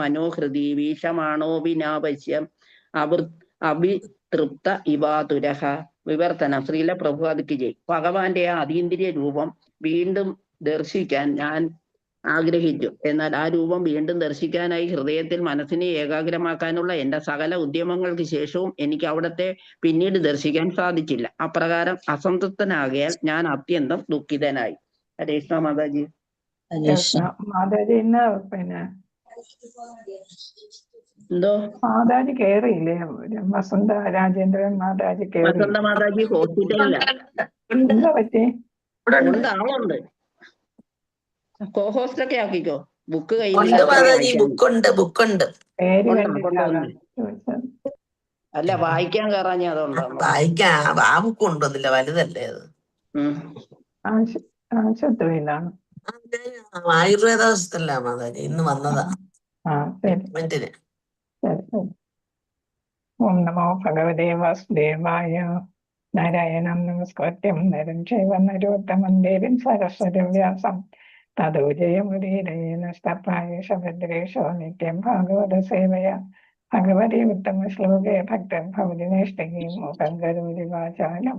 മനോഹൃതി വീക്ഷമാണോ വിനാവശ്യം അഭിതൃപ്ത ഇവാതുരഹ. വിവർത്തനം. ശ്രീല പ്രഭുപാദിക്ക് ജയ്. ഭഗവാന്റെ ആ അതീന്ദ്രിയ രൂപം വീണ്ടും ദർശിക്കാൻ ഞാൻ ആഗ്രഹിച്ചു. എന്നാൽ ആ രൂപം വീണ്ടും ദർശിക്കാനായി ഹൃദയത്തിൽ മനസ്സിനെ ഏകാഗ്രമാക്കാനുള്ള എന്റെ സകല ഉദ്യമങ്ങൾക്ക് ശേഷവും എനിക്ക് അവിടത്തെ പിന്നീട് ദർശിക്കാൻ സാധിച്ചില്ല. അപ്രകാരം അസംതൃപ്തനാകയാൽ ഞാൻ അത്യന്തം ദുഃഖിതനായി. ഹരേ കൃഷ്ണ മാതാജി. മാതാജി ഇന്ന് പിന്നെ എന്തോ മാതാജി കേറിയില്ലേ? വസന്ത രാജേന്ദ്രൻ മാതാജി കേറി. വസന്ത മാതാജി ഹോസ്പിറ്റലിലാണ്. എന്താ പറ്റി? ഉണ്ട്, ആളുണ്ട്. കോഹോസ്റ്റൊക്കെ ആക്കിക്കോ. ബുക്ക് ഉണ്ട് കയ്യിലില്ല. മാതാജി, ബുക്കുണ്ട്. പേര് ഉണ്ട്, കണ്ടില്ല, ഉണ്ട്. അതാ ചോദിച്ചത്. അല്ല, വായിക്കാൻ കയറാൻ ഞാൻ അതുകൊണ്ടാണ്. വായിക്കാൻ ആ ബുക്ക് കൊണ്ടുവന്നില്ല, വലുതല്ലേ അത്. ആശുപത്രിയിലാണ്. ആയുർവേദ ഹോസ്പിറ്റലില്ല മാതാജി, ഇന്ന് വന്നതാ ട്രീറ്റ്മെന്റിന്. ഓം നമോ ഭഗവതേ വാസുദേവായ. നാരായണം നമസ്കൃത്യം നരം ചൈവ നരോത്തമം ദേവീം സരസ്വതീം വ്യാസം തതോ ജയമുദീരയേണ ഭദ്രേശോ നിത്യം ഭാഗവത സേവയ. ഭഗവതി ഉത്തമ ശ്ലോകേ ഭക്തൻ ഭവതി നൈഷ്ഠികീം മൂകം കരോതി വാചാലം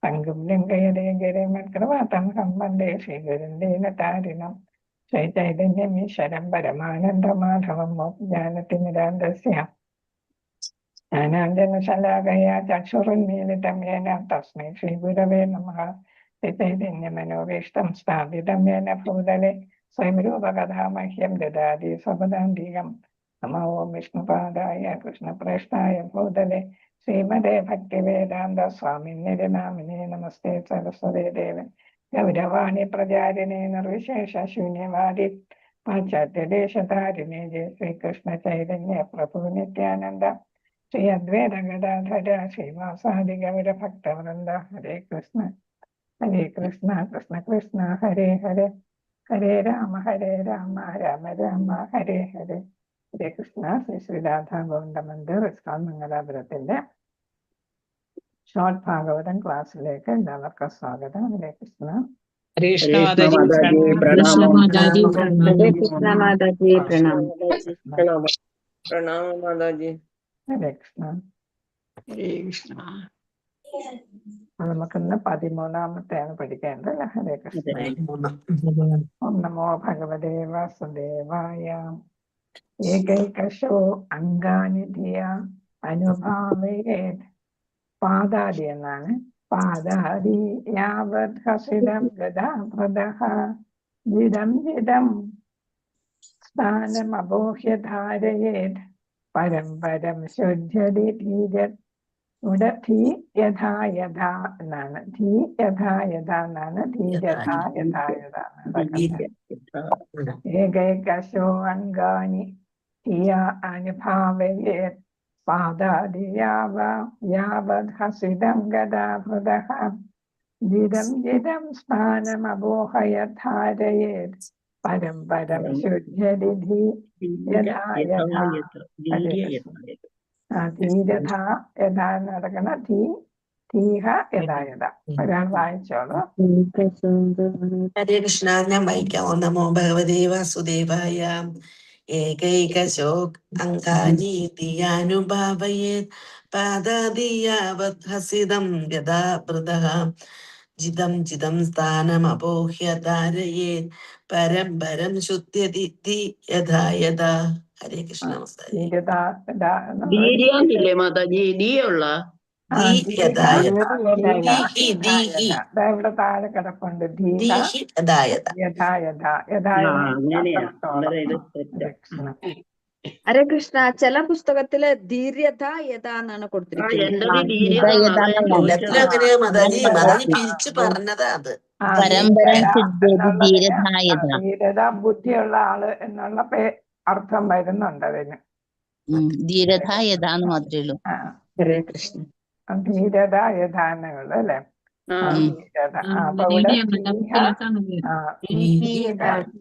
പങ്കും ലംഘയതേ ഗിരിമത്കൃവാതം വന്ദേ ശ്രീഗുരും ദീനതാരിണം. ചൈതന്യമീശ്വരം പരമാനന്ദമാധവം ജ്ഞാനതിമിരാന്തസ്യ ജ്ഞാനാഞ്ജനശലാകയാ ചക്ഷുരുന്മീലിതം യേന തസ്മൈ ശ്രീഗുരവേ നമഃ. ചൈതന്യമനോഭീഷ്ടം സ്ഥാപിതം യേന ഭൂതലേ സ്വയം രൂപകഥാ മഹ്യം ദദാതി സ്വപദാന്തികം. നമോ വിഷ്ണുപാദായ കൃഷ്ണപ്രേഷ്ഠായ ഭൂതലേ ശ്രീമതേ ഭക്തിവേദാന്ത സ്വാമിന്യേ നാമിനേ. നമസ്തേ സരസ്വതേ ദേവൻ ഗൗരവാണി പ്രചാരിണേ നിർവിശേഷ ശൂന്യവാദി പാശ്ചാത്യദേശധാരിണേ. ജയ ശ്രീകൃഷ്ണ ചൈതന്യ പ്രഭു നിത്യാനന്ദ ശ്രീ അദ്വൈത ഗദാധര ശ്രീവാസാദി ഗൗര ഭക്തവൃന്ദ. ഹരേ കൃഷ്ണ കൃഷ്ണ കൃഷ്ണ ഹരേ ഹരേ, ഹരേ രാമ രാമ രാമ ഹരേ ഹരേ. ഹരേ കൃഷ്ണ. ശ്രീ ശ്രീരാധാ ഗോവിന്ദ മന്ദിർ ഇസ്കാൻ മംഗലാപുരത്തിന്റെ ഷോർട്ട് ഭാഗവതം ക്ലാസ്സിലേക്ക് എല്ലാവർക്കും സ്വാഗതം. ഹരേ കൃഷ്ണ. ഹരേ കൃഷ്ണ മാതാജി പ്രണാമം. ഹരേ കൃഷ്ണ മാതാജി പ്രണാമം. പ്രണാമം മാതാജി. ഹരേ കൃഷ്ണ. ഹരേ കൃഷ്ണ. നമുക്കിന്ന് 13-ാമത്തെയാണ് പഠിക്കേണ്ടത്. ഹരേ കൃഷ്ണ. ഓം നമോ ഭഗവതേ വാസുദേവായ. ഏകൈകശോ അംഗാനി ധിയ അനുഭാവേത്. പാദാദി എന്നാണ്. പാദാദി യാവത് ഹസിതം ഗദാഭൃതഃ ജിതം ജിതം സ്ഥാനമബോഹ്യ ധാരയേത് പരം പരം ശുദ്ധ്യതി ധീരത്. ഇവിടെ ധീ യഥാ യഥാ എന്നാണ്. ധീ യഥാ യഥാ എന്നാണ്. ധീരഥാ യഥാ യഥാ. ഏകൈകശോ അംഗാനി ധിയ അനുഭാവേത് പാദാദി യാവത് ഹസിതം ഗദാഭൃതഃ ജിതം ജിതം സ്ഥാനമബോഹയത് ധാരയേത് പരം പരം ശുദ്ധ്യതി ധീ യഥാ യഥാ. ധീരഥാ യഥാ നടക്കണ. ധീഹ യഥാ യഥാ. ഒരാൾ വായിച്ചോളൂ. ഹരേ കൃഷ്ണ. ഞാൻ വായിക്കാം. ഓം നമോ ഭഗവതേ വാസുദേവായ. ഏകൈകശോ അംഗാനി ധിയാനുഭാവയേത് പാദാദിയാവത് ഹസിതം ഗദാഭൃതഃ ജിതം ജിതം സ്ഥാനമബോഹ്യ ധാരയേത് പരം പരം ശുദ്ധ്യതി ധീ യഥാ യഥാ. ഹരേ കൃഷ്ണ. ധീര്യാന്നില്ലേ മാതാജി? ധീയുള്ള ഇവിടെ താഴെ കിടപ്പുണ്ട്. ഹരേ കൃഷ്ണ. ചില പുസ്തകത്തില് ധീര്യത യഥാ എന്നാണ് കൊടുത്തിരിക്കുന്നത്. പിരിച്ചു പറഞ്ഞതാ അത്. ധീരത ബുദ്ധിയുള്ള ആള് എന്നുള്ള അർത്ഥം വരുന്നുണ്ട് അതിന്. ധീരത യഥാന്ന് മാത്രമേ ഉള്ളൂ. ഹരേ കൃഷ്ണ. ധീരത യഥാന്നുള്ളു അല്ലെ. ധീരത. അപ്പൊ ഇവിടെ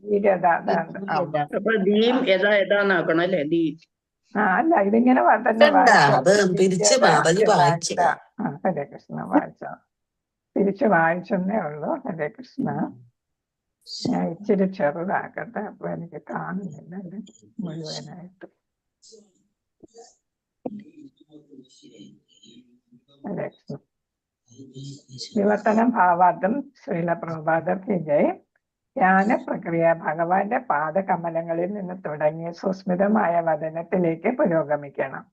ധീരത. അല്ല, ഇതിങ്ങനെ തന്നെ ഹരേ കൃഷ്ണ വായിച്ചോ. തിരിച്ചു വായിച്ചെന്നേ ഉള്ളൂ. ഹരേ കൃഷ്ണ. ഞാൻ ഇച്ചിരി ചെറുതാക്കട്ടെ, അപ്പൊ എനിക്ക് കാണുന്നില്ല ഇത് മുഴുവനായിട്ട്. വിവർത്തനം ഭാവാർത്ഥം ശ്രീല പ്രഭുപാദർ കി ജയ്. ധ്യാന പ്രക്രിയ ഭഗവാന്റെ പാദകമലങ്ങളിൽ നിന്ന് തുടങ്ങി സുസ്മിതമായ വദനത്തിലേക്ക് പുരോഗമിക്കണം.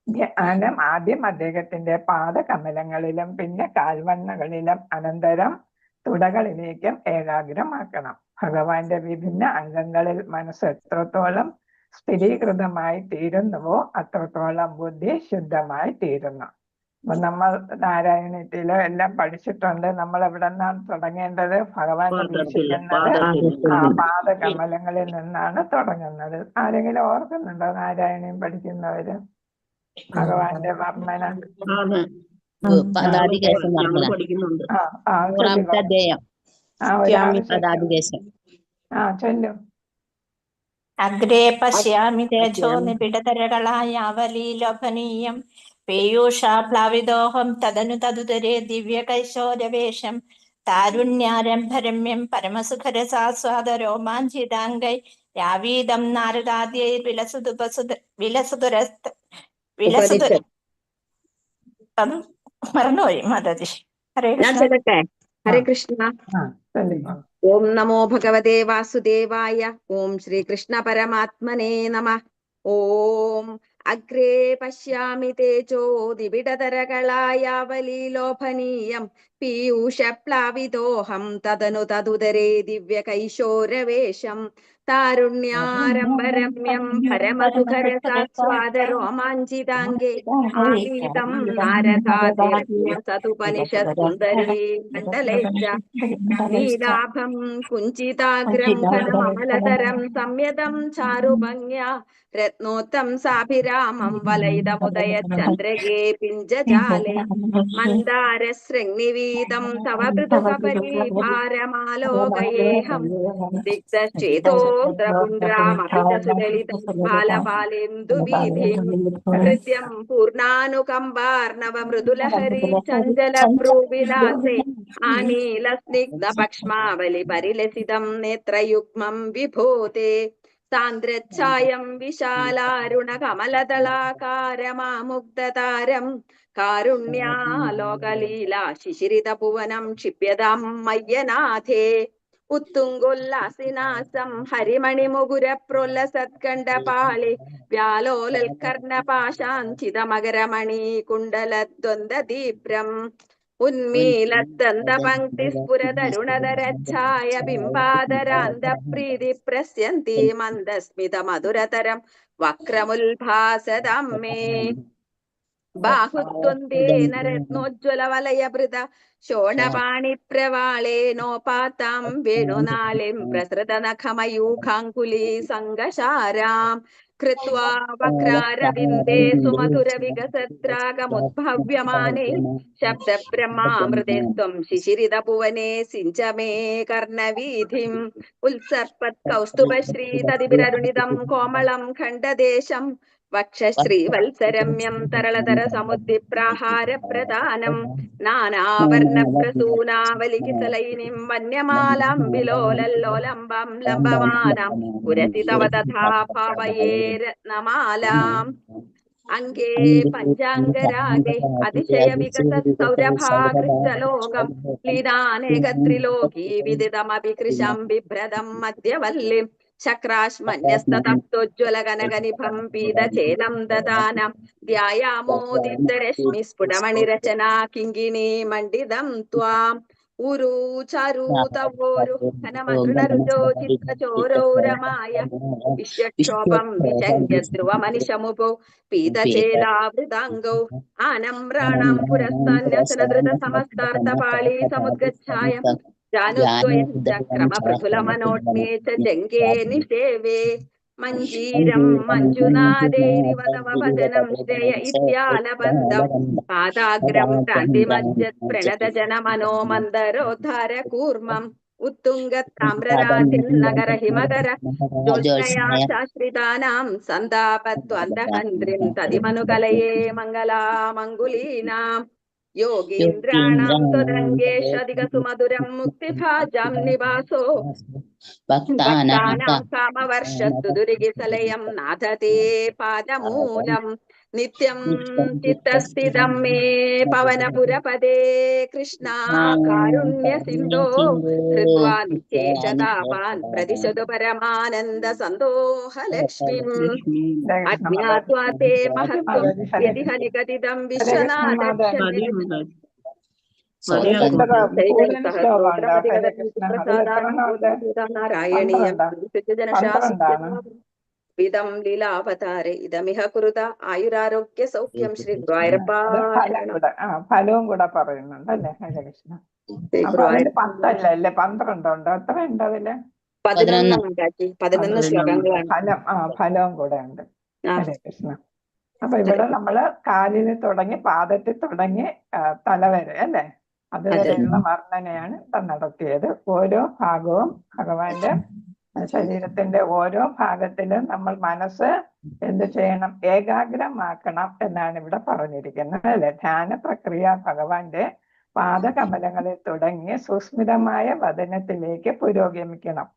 ധ്യാനം ആദ്യം അദ്ദേഹത്തിന്റെ പാദകമലങ്ങളിലും പിന്നെ കാൽവണ്ണകളിലും അനന്തരം തുടകളിലേക്കും ഏകാഗ്രമാക്കണം. ഭഗവാന്റെ വിഭിന്ന അംഗങ്ങളിൽ മനസ്സ് എത്രത്തോളം സ്ഥിരീകൃതമായി തീരുന്നുവോ അത്രത്തോളം ബുദ്ധി ശുദ്ധമായി തീരുന്നു. അപ്പൊ നമ്മൾ നാരായണീയത്തിലോ എല്ലാം പഠിച്ചിട്ടുണ്ട്. നമ്മൾ എവിടെ നിന്നാണ് തുടങ്ങേണ്ടത്? ഭഗവാൻ വീക്ഷിക്കുന്നത് പാദകമലങ്ങളിൽ നിന്നാണ് തുടങ്ങുന്നത്. ആരെങ്കിലും ഓർക്കുന്നുണ്ടോ നാരായണീയം പഠിക്കുന്നവര്? ഭഗവാന്റെ വർണ്ണന ചൊല്ലും. അഗ്രേ പശ്യാമി തേജോ നിബിഡതരകളായ അവലീലോഭനീയം പീയൂഷാപ്ലാവിദോഹം തദനു തദുതരേ ദിവ്യകൈശോരവേഷം താരുണ്യാരംഭരമ്യം പരമസുഖരസാസ്വാദരോമാഞ്ചിതാംഗൈ രാവീദം നാരദാദ്യൈ മറന്നുപോയി മാതാജി. ഞാൻ ചെല്ലട്ടെ. ഹരേ കൃഷ്ണ. ഓം നമോ ഭഗവതേ വാസുദേവായ. ഓം ശ്രീകൃഷ്ണ പരമാത്മനേ നമഃ. ഓം അഗ്രേ പശ്യാമി തേജോ ദിവിഡതരകളായാവലീലോഭനീയം പീയൂഷപ്ലാവിതോഹം തദനു തദുദരേ ദിവ്യകൈശോരവേഷം താരുണ്യാരംഭരമ്യം പരമസുഖരസാസ്വാദരോമാഞ്ചിതാംഗേ ആവീതം നാരദാദിർസതുപനിഷത്സുന്ദരീ മണ്ഡലേച്ച നീലാഭം കുഞ്ചിതാഗ്രം ഘനമമലതരം സംയതം ചാരുഭംഗ്യാ രത്നോത്തം സാഭിരാമം വലയിതമുദയ ചന്ദ്രകേ പിഞ്ചജാലേ മന്ദാരശൃംനിവീതം തവ മൃദുകപരീഭാരമാലോകയേഹം ദിഗ്ധശ്ചേതോദ്രപുണ്ഡ്രാമഭിതസുലളിതം ബാലബാലേന്ദുവീഥിം ഹൃദ്യം പൂർണ്ണാനുകമ്പാർണവ മൃദുലഹരി ചഞ്ചലഭ്രൂവിലാസേ ആനീലസ്നിഗ്ധപക്ഷ്മാവലി പരിലസിതം നേത്രയുഗ്മം വിഭൂതേ സാന്ദ്രച്ഛായം വിശാലാരുണകമലദളാകാരമാമുഗ്ധതാരം കാരുണ്യാലോകലീലാ ശിശിരിതഭുവനം ക്ഷിപ്യതാം മയ്യനാഥേ ഉത്തുംഗോല്ലാസിനാസം ഹരിമണിമുകുരപ്രോല്ലസത്കണ്ഠപാളി വ്യാലോലൽക്കർണപാശാഞ്ചിതമകരമണി കുണ്ടലദ്വന്ദ്വദീപ്രം ഉന്മീലത്തന്തപങ്ക്തിസ്ഫുരതരുണധരച്ഛായ ബിംബാദരാന്തപ്രീതി പ്രസ്യന്തി മന്ദസ്മിത മധുരതരം വക്രമുൽഭാസതാം മേ ബാഹുത്വന്തേന രത്നോജ്വലവലയഭൃത ശോണപാണിപ്രവാളേനോപാതാം വേണുനാളിം പ്രസൃതനഖമയൂഖാങ്കുലീ സംഘശാരാം കൃത്വാ വക്രാരവിന്ദേ സുമധുര വികസദ്രാഗമുദ്ഭവ്യമാനേ ശബ്ദബ്രഹ്മാമൃതേസ്ത്വം ശിശിരിതഭുവനെ സിഞ്ച മേ കർണവീഥിം ഉത്സർപ്പത് കൗസ്തുഭശ്രീതതിഭിരരുണിതം കോമളം ഖണ്ഡദേശം വക്ഷശ്രീവത്സരമ്യം തരളതര സമുദ്ദിപ്രാഹാരപ്രധാനം നാനാവർണപ്രസൂനാവലികിസലൈനിം വന്യമാലാം വിലോലല്ലോലംബം ലംബമാനാം പുരസി തവ തഥാ ഭാവയേ രത്നമാലാം അംഗേ പഞ്ചാംഗരാഗേ അതിശയ വികസ സൗരഭാകൃഷ്ടലോകം ലീനാനേകത്രിലോകീ വിദിതമഭികൃശം ബിഭ്രതം മധ്യവല്ലിം ശക്രാശ്മന്യസ്തപ്തോജ്വലകനകനിഭം പീതചേനം ദദാനം ധ്യായാമോദിതരശ്മി സ്ഫുടമണിരചനാ കിങ്കിണീ മണ്ഡിതം ത്വാം ഉരു ചാരൂതവോരു ഘനമതൃണരുചോ ചിത്രചോരൗരമായ വിശ്വക്ഷോഭം വിചങ്ക്യ ധ്രുവമനിശമുപോ പീതചേലാവൃതാംഗൗ ആനമ്രാണം പുരസ്താന്യസനധൃത സമസ്താർത്ഥപാളീ സമുദ്ഗച്ഛായം ജാനുദ്വയം ചക്രമപൃഥുലമനോട്മേ ച ജംഗേ നിഷേവേ മഞ്ജീരം മഞ്ജുനാദേരിവതമ ഭജനം ശ്രേയ ഇത്യാലബന്ധം പാദാഗ്രം ക്രാന്തിമജ്ജത് പ്രണതജനമനോ മന്ദരോദ്ധാര കൂർമ്മം ഉത്തുംഗതാമ്രരാതിൽ നഗര ഹിമകര ജ്യോത്സ്നയാശ്രിതാനാം സന്താപത്വന്തഹന്ത്രിം തതിമനുകലയേ മംഗലാമംഗുലീനാം യോഗീന്ദ്രാണാം ത്വദംഗേഷധിക സുമധുരം മുക്തിഭാജാം നിവാസോ ഭക്താനാം ഭക്താനാം കാമവർഷത്തു ദുരികിസലയം നാഥതേ പാദമൂലം നിത്യം ചിത്തസ്ഥിതം മേ പവനപുരപദേ കൃഷ്ണ കാരുണ്യ സിന്ധോ ഹൃദ്വാ നിശേഷതാപാൻ പ്രതിശതു പരമാനന്ദ സന്തോഹ ലക്ഷ്മിം അജ്ഞാത്വാ തേ മഹത്വം യതിഹ നിഗദിതം വിശ്വനാഥ മതി നാരായണീയം വിധം ലീലാവതാരെ ഇതമിഹ കുരുത ആയുരാരോഗ്യ സൗഖ്യം ശ്രീ ഗുരുവായൂരപ്പ ഫലവും കൂടെ പറയുന്നുണ്ട് അല്ലേ ഹരേ കൃഷ്ണ. അപ്പൊ അതില് 10 അല്ലേ 12 ഉണ്ടോ? എത്ര ഉണ്ട് അതില്? 11 ഉണ്ടാക്കി 11 ശ്ലോകങ്ങളാണ്. ഫലവും കൂടെ ഉണ്ട്. ഹരേ കൃഷ്ണ. അപ്പൊ ഇവിടെ നമ്മള് കാലിൽ തുടങ്ങി പാദത്തിൽ തുടങ്ങി തല വരെ അല്ലേ, അതുവരെയുള്ള വർണ്ണനയാണ് നടത്തിയത്. ഓരോ ഭാഗവും ഭഗവാന്റെ ശരീരത്തിന്റെ ഓരോ ഭാഗത്തിലും നമ്മൾ മനസ്സ് എന്ത് ചെയ്യണം? ഏകാഗ്രമാക്കണം എന്നാണ് ഇവിടെ പറഞ്ഞിരിക്കുന്നത് അല്ലെ. ധ്യാന പ്രക്രിയ ഭഗവാന്റെ പാദകമലങ്ങളിൽ തുടങ്ങി സുസ്മിതമായ വദനത്തിലേക്ക് പുരോഗമിക്കണം.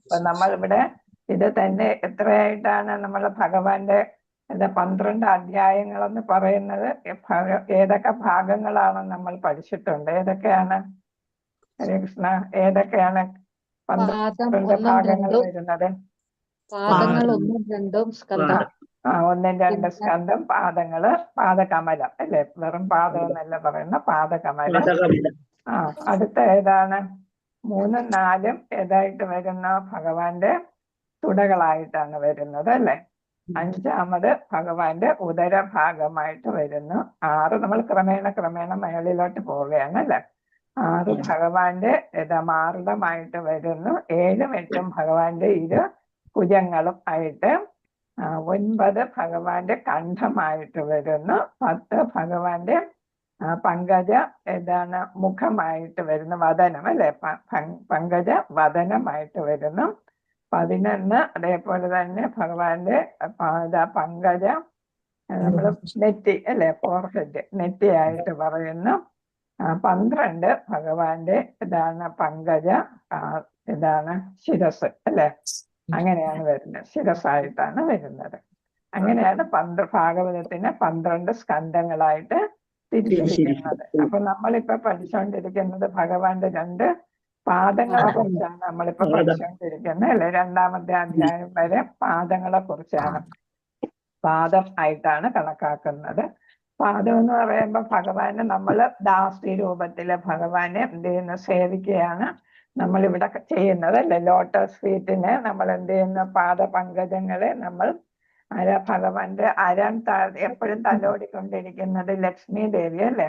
അപ്പൊ നമ്മൾ ഇവിടെ ഇത് തന്നെ എത്രയായിട്ടാണ് നമ്മൾ ഭഗവാന്റെ 12 അധ്യായങ്ങളെന്ന് പറയുന്നത്? ഏതൊക്കെ ഭാഗങ്ങളാണ് നമ്മൾ പഠിച്ചിട്ടുണ്ട്? ഏതൊക്കെയാണ് ഹരേ കൃഷ്ണ? ഏതൊക്കെയാണ് 12 ഭാഗങ്ങൾ വരുന്നത്? പാദങ്ങൾ 1, 2 സ്കന്ധം. 1, 2 സ്കന്ധം, പാദങ്ങള്, പാദകമലം അല്ലെ. വെറും പാദം എന്നല്ല പറയുന്ന പാദകമലം. അടുത്ത ഏതാണ്? 3, 4 ഏതായിട്ട് വരുന്ന? ഭഗവാന്റെ തുടകളായിട്ടാണ് വരുന്നത് അല്ലെ. 5ാമത് ഭഗവാന്റെ ഉദരഭാഗമായിട്ട് വരുന്നു. 6 നമ്മൾ ക്രമേണ മേളിലോട്ട് പോവുകയാണ് അല്ലെ. 6 ഭഗവാന്റെ മാർദ്ദമായിട്ട് വരുന്നു. 7ഉം 8ഉം ഭഗവാന്റെ ഭുജങ്ങളും ആയിട്ട്. 9 ഭഗവാന്റെ കണ്ഠമായിട്ട് വരുന്നു. 10 ഭഗവാന്റെ പങ്കജ മുഖമായിട്ട് വരുന്നു, വദനം അല്ലെ, പങ്കജ വദനമായിട്ട് വരുന്നു. 11 അതേപോലെ തന്നെ ഭഗവാന്റെ പങ്കജ നമ്മള് നെറ്റി അല്ലെ, ഫോർഹെഡ്, നെറ്റിയായിട്ട് പറയുന്നു. 12 ഭഗവാന്റെ പങ്കജ ശിരസ് അല്ലെ, അങ്ങനെയാണ് വരുന്നത്, ശിരസായിട്ടാണ് വരുന്നത്. അങ്ങനെയാണ് ഭാഗവതത്തിന് 12 സ്കന്ധങ്ങളായിട്ട് തിരിച്ചിരിക്കുന്നത്. അപ്പൊ നമ്മളിപ്പോ പഠിച്ചുകൊണ്ടിരിക്കുന്നത് ഭഗവാന്റെ 2 പാദങ്ങളെ കുറിച്ചാണ് നമ്മളിപ്പോ പഠിച്ചുകൊണ്ടിരിക്കുന്നത് അല്ലെ. 2ാമത്തെ അധ്യായം വരെ പാദങ്ങളെ കുറിച്ചാണ്, പാദം ആയിട്ടാണ് കണക്കാക്കുന്നത്. പാദം എന്ന് പറയുമ്പോ ഭഗവാനെ നമ്മള് ദാസി രൂപത്തില് ഭഗവാനെ എന്ത് ചെയ്യുന്നു? സേവിക്കുകയാണ് നമ്മളിവിടെ ചെയ്യുന്നത് അല്ലെ. ലോട്ടസ് ഫീറ്റിന് നമ്മൾ എന്ത് ചെയ്യുന്നു? പാദപങ്കജങ്ങളെ നമ്മൾ ഭഗവാന്റെ എപ്പോഴും തലോടിക്കൊണ്ടിരിക്കുന്നത് ലക്ഷ്മി ദേവി അല്ലെ,